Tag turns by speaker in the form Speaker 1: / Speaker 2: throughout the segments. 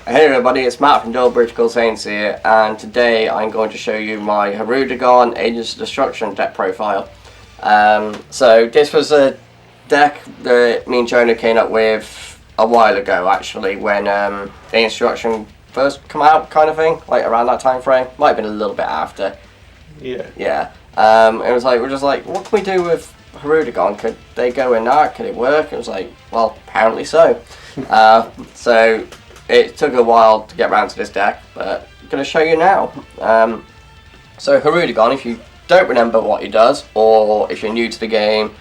Speaker 1: Hey everybody, it's Matt from Britical Saiyans here, and today I'm going to show you my Hirudegarn Agents of Destruction deck profile. So this was a deck that me and Jonah came up with a while ago, actually, when Agents of Destruction first come out, kind of thing, like around that time frame. Might have been a little bit after.
Speaker 2: Yeah.
Speaker 1: It was like, we're just like, what can we do with Hirudegarn? Could they go in that? Could it work? It was like, well, apparently so. So it took a while to get around to this deck, but I'm going to show you now. So Hirudegarn, if you don't remember what he does, or if you're new to the game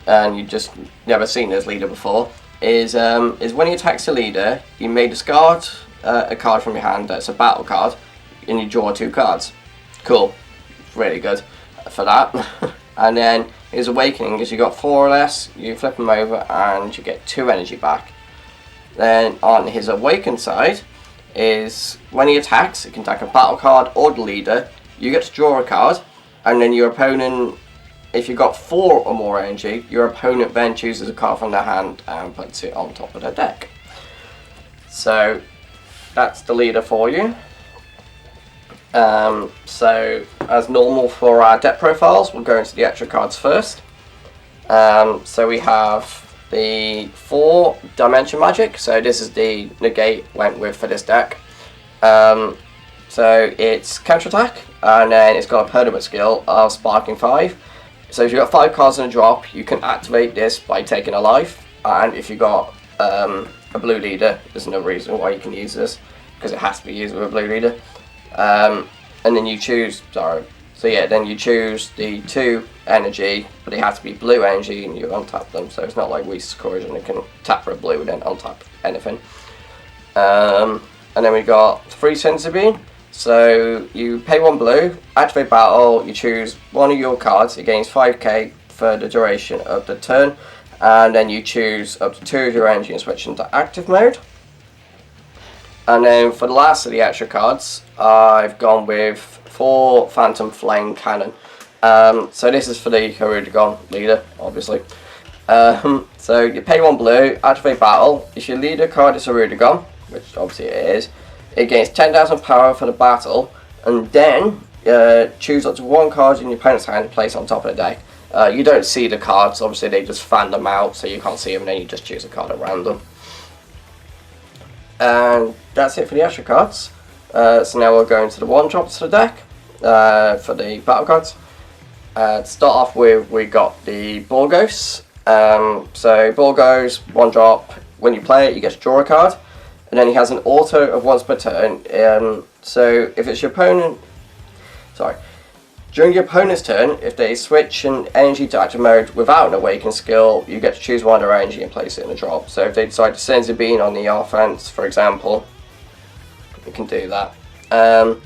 Speaker 1: and you just never seen this leader before, is when he attacks your leader, you may discard a card from your hand that's a battle card, and you draw 2 cards. Cool, really good for that. And then his awakening is you got 4 or less, you flip him over and you get 2 energy back. Then on his awakened side is when he attacks, it can attack a battle card or the leader, you get to draw a card, and then your opponent, if you've got 4 or more energy, your opponent then chooses a card from their hand and puts it on top of their deck. So that's the leader for you. So as normal for our deck profiles, we'll go into the extra cards first. So we have the 4 dimension magic, so this is the negate went with for this deck. So it's counter attack, and then it's got a permanent skill of sparking 5. So if you've got 5 cards in a drop, you can activate this by taking a life, and if you've got a blue leader, there's no reason why you can use this, because it has to be used with a blue leader. And then you choose, then you choose the 2 energy, but it has to be blue energy, and you untap them, so it's not like Wee's Corrosion, it can tap for a blue and then untap anything. And then we got 3 Senzu Bean, so you pay 1 blue, activate battle, you choose one of your cards, it gains 5k for the duration of the turn, and then you choose up to 2 of your energy and switch into active mode. And then for the last of the extra cards, I've gone with 4 Phantom Flame Cannon. So this is for the Hirudegarn leader, obviously. So you pay 1 blue, activate battle. If your leader card is Hirudegarn, which obviously it is, it gains 10,000 power for the battle, and then choose up to 1 card in your opponent's hand and place on top of the deck. You don't see the cards, obviously they just fan them out, so you can't see them, and then you just choose a card at random. And that's it for the extra cards. So now we'll go into the 1-drops to the deck for the battle cards. To start off with, we got the Borgos. So Borgos, 1-drop, when you play it you get to draw a card, and then he has an auto of once per turn. So if it's your opponent, during your opponent's turn, if they switch an energy to active mode without an awakened skill, you get to choose one of their energy and place it in a drop. So if they decide to send a bean on the offense, for example, you can do that. And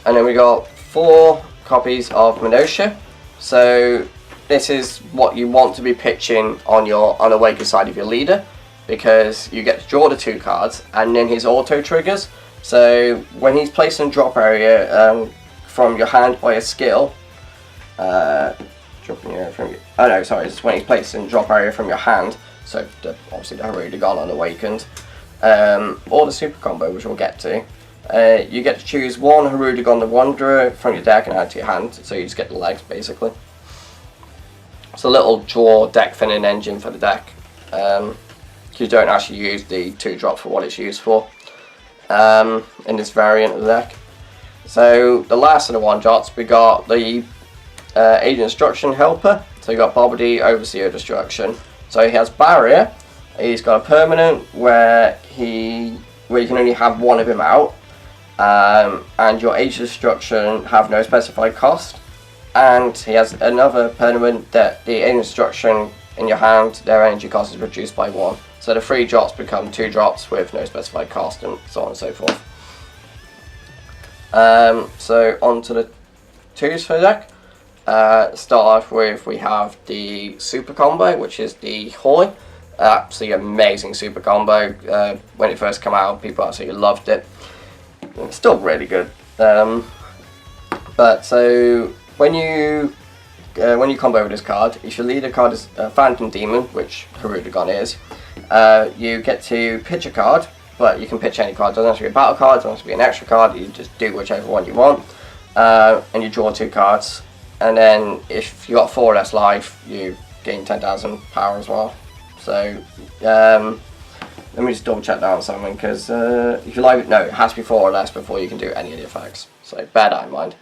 Speaker 1: then we got 4 copies of Minosha. So this is what you want to be pitching on your unawakened side of your leader, because you get to draw the 2 cards, and then his auto triggers. So when he's placed in drop area from your hand by a skill, it's when he's placed in drop area from your hand, so obviously the Hirudegarn unawakened, or the super combo, which we'll get to. You get to choose 1 Hirudegarn the Wanderer from your deck and add to your hand, so you just get the legs basically. It's a little draw deck thinning engine for the deck. You don't actually use the 2-drop for what it's used for in this variant of the deck. So the last of the 1-drops, we got the Agent Destruction Helper. So you got Bobbity, Overseer Destruction. So he has Barrier. He's got a permanent where you can only have 1 of him out, and your Agent Destruction have no specified cost. And he has another permanent that the Agent Destruction in your hand, their energy cost is reduced by 1. So the 3 drops become 2 drops with no specified cost, and so on and so forth. So on to the 2s for the deck. Start off with, we have the super combo, which is the Hoi. Absolutely amazing super combo. When it first came out, people absolutely loved it. It's still really good. But so when you combo with this card, if your leader card is Phantom Demon, which Hirudegarn is, you get to pitch a card, but you can pitch any card. It doesn't have to be a battle card, it doesn't have to be an extra card, you just do whichever one you want. And you draw 2 cards. And then if you got 4 or less life, you gain 10,000 power as well. So, let me just double check that on something, because if you like it, no, it has to be 4 or less before you can do any of the effects. So bear that in mind.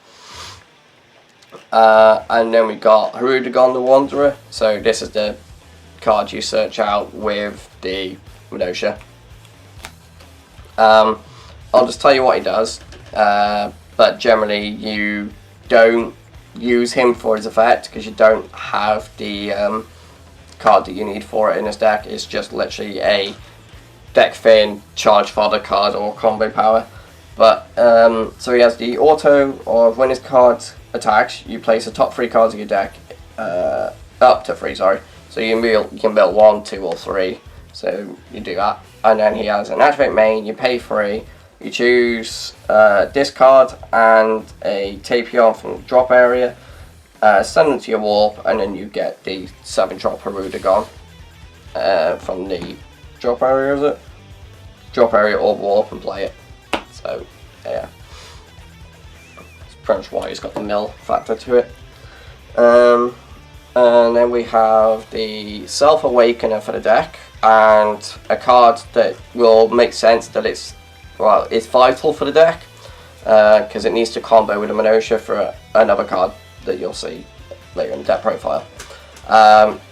Speaker 1: And then we got Hirudegarn the Wanderer. So this is the card you search out with the Minutia. I'll just tell you what he does, but generally you don't use him for his effect because you don't have the card that you need for it in this deck. It's just literally a deck fin, charge fodder card or combo power. But so he has the auto of when his card attacks, you place the top 3 cards of your deck, up to 3, sorry. So you can build 1, 2 or 3. So you do that. And then he has an activate main, you pay 3, you choose this card and a Tapion from the drop area, send them to your warp, and then you get the 7-drop Hirudegarn from the drop area, is it? Drop area or warp and play it. So, yeah. That's pretty much why he's got the mill factor to it. And then we have the Self-Awakener for the deck, and a card that will make sense that it's vital for the deck, because it needs to combo with a Minutia for another card that you'll see later in the deck profile.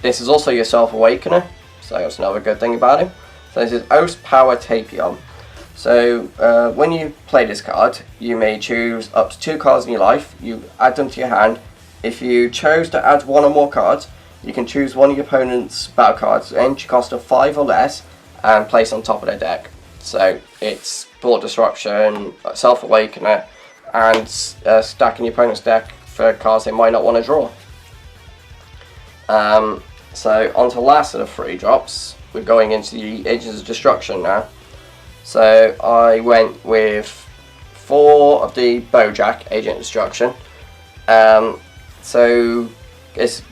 Speaker 1: This is also your Self-Awakener, so that's another good thing about him. So this is Oast Power Tapion. So when you play this card, you may choose up to 2 cards in your life, you add them to your hand. If you chose to add 1 or more cards, you can choose one of your opponent's battle cards, entry cost of 5 or less, and place on top of their deck. So it's Board Disruption, Self-Awakener, and stacking your opponent's deck for cards they might not want to draw. So on to the last of the 3 drops, we're going into the Agents of Destruction now. So I went with 4 of the Bojack, Agent of Destruction. So it's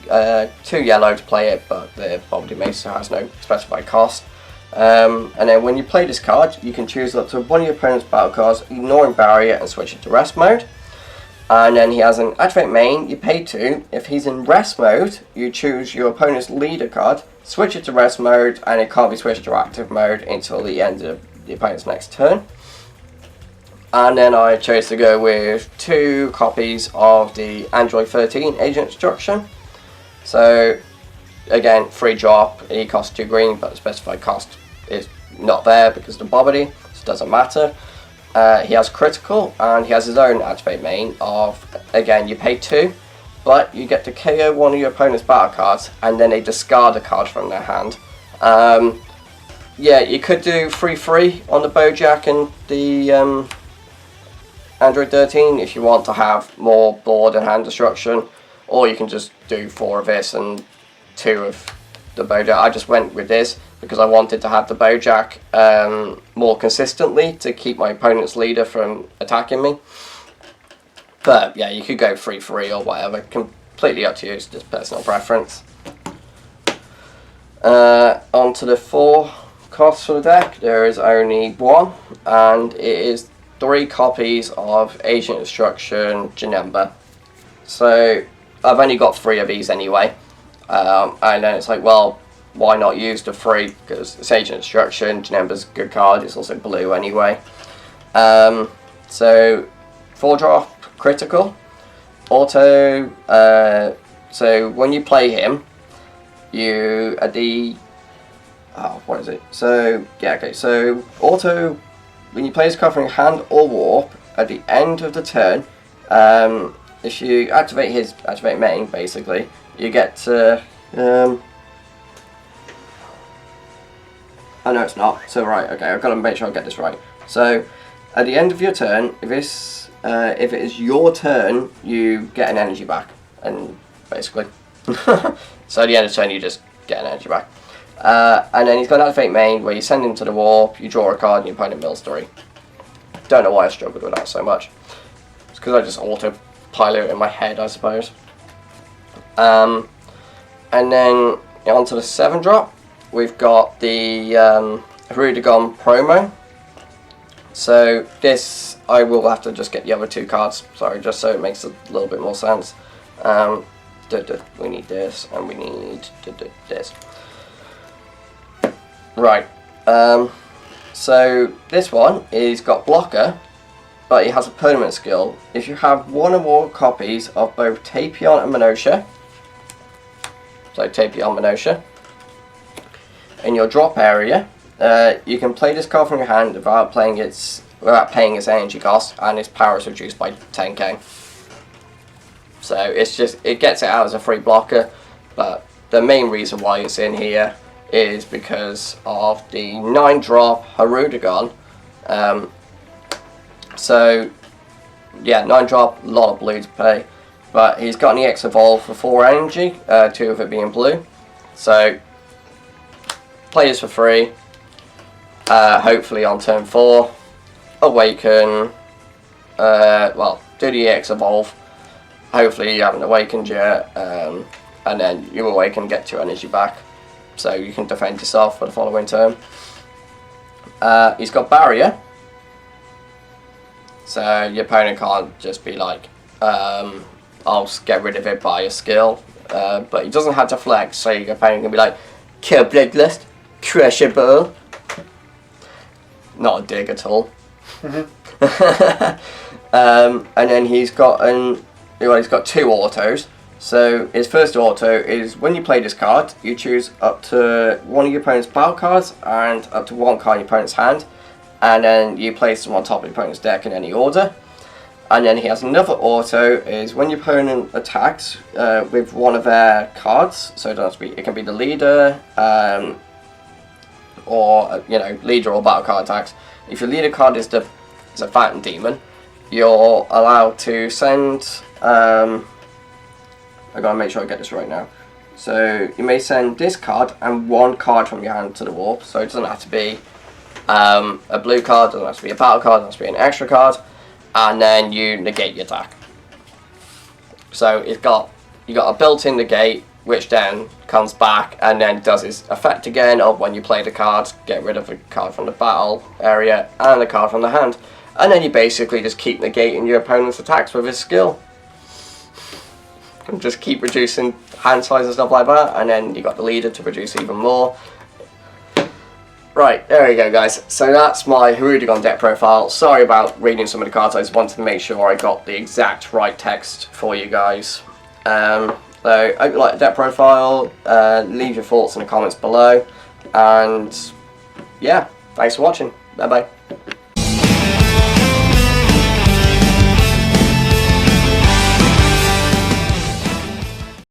Speaker 1: 2 yellow to play it, but the Poverty Maester has no specified cost. And then when you play this card, you can choose up to one of your opponent's battle cards, ignoring barrier, and switch it to rest mode. And then he has an activate main, you pay 2. If he's in rest mode, you choose your opponent's leader card, switch it to rest mode, and it can't be switched to active mode until the end of the opponent's next turn. And then I chose to go with 2 copies of the Android 13 Agent Destruction. So again, 3 drop, he costs 2 green, but the specified cost is not there because of the Bobbity, so it doesn't matter. He has critical, and he has his own activate main of, again, you pay 2, but you get to KO one of your opponent's battle cards, and then they discard a card from their hand. Yeah, you could do 3-3 on the Bojack and the Android 13 if you want to have more board and hand destruction, or you can just do 4 of this and 2 of the Bojack. I just went with this because I wanted to have the Bojack more consistently to keep my opponent's leader from attacking me. But yeah, you could go 3-3 or whatever, completely up to you, it's just personal preference. On to the 4 costs for the deck. There is only 1, and it is 3 copies of Agent Destruction Janemba. So I've only got 3 of these anyway, and then it's like, well, why not use the 3, because it's Agent Destruction, Janemba's a good card, it's also blue anyway. So 4 drop critical, auto, so when you play him, you at the, what is it, so yeah, okay, so auto, when you play his card from your hand or warp, at the end of the turn, if you activate his activate main, basically, you get to, oh no, it's not. So right, okay, I've got to make sure I get this right. So at the end of your turn, if it is your turn, you get an energy back, and basically, so at the end of the turn, you just get an energy back. And then he's got an activate main where you send him to the warp, you draw a card, and your opponent mills 3. Don't know why I struggled with that so much. It's because I just autopilot it in my head, I suppose. And then onto the 7 drop. We've got the Rue de Gong promo. So this, I will have to just get the other 2 cards, sorry, just so it makes a little bit more sense. We need this, and we need this. Right, so this one is got blocker, but it has a permanent skill. If you have 1 or more copies of both Tapion and Minotia, so Tapion, Minotia, in your drop area, you can play this card from your hand without paying its energy cost, and its power is reduced by 10k. So it gets it out as a free blocker, but the main reason why it's in here is because of the 9-drop Hirudegarn. So yeah, 9-drop, a lot of blue to pay, but he's got an EX Evolve for 4 energy, 2 of it being blue. So play this for free. Hopefully on turn 4, awaken. Well, do the EX Evolve. Hopefully you haven't awakened yet, and then you awaken, get 2 energy back, so you can defend yourself for the following turn. He's got barrier, so your opponent can't just be like, I'll get rid of it by a skill, but he doesn't have to flex, so your opponent can be like, kill Bloodlust, crushable. Not a dig at all. And then he's got he's got 2 autos. So his first auto is when you play this card, you choose up to 1 of your opponent's battle cards and up to 1 card in your opponent's hand, and then you place them on top of your opponent's deck in any order. And then he has another auto is when your opponent attacks with 1 of their cards. So it doesn't have to be, it can be the leader, or leader or battle card attacks. If your leader card is a Phantom Demon, you're allowed to send. I gotta make sure I get this right now. So you may send this card and 1 card from your hand to the warp. So it doesn't have to be a blue card, doesn't have to be a battle card, doesn't have to be an extra card, and then you negate your attack. So you got a built-in negate, which then comes back and then does its effect again of when you play the card, get rid of a card from the battle area and a card from the hand, and then you basically just keep negating your opponent's attacks with his skill. And just keep reducing hand size and stuff like that, and then you got the leader to produce even more. Right, there you go guys. So that's my Hirudegarn deck profile. Sorry about reading some of the cards, I just wanted to make sure I got the exact right text for you guys. So I hope you like the deck profile, leave your thoughts in the comments below, and yeah, thanks for watching, bye bye.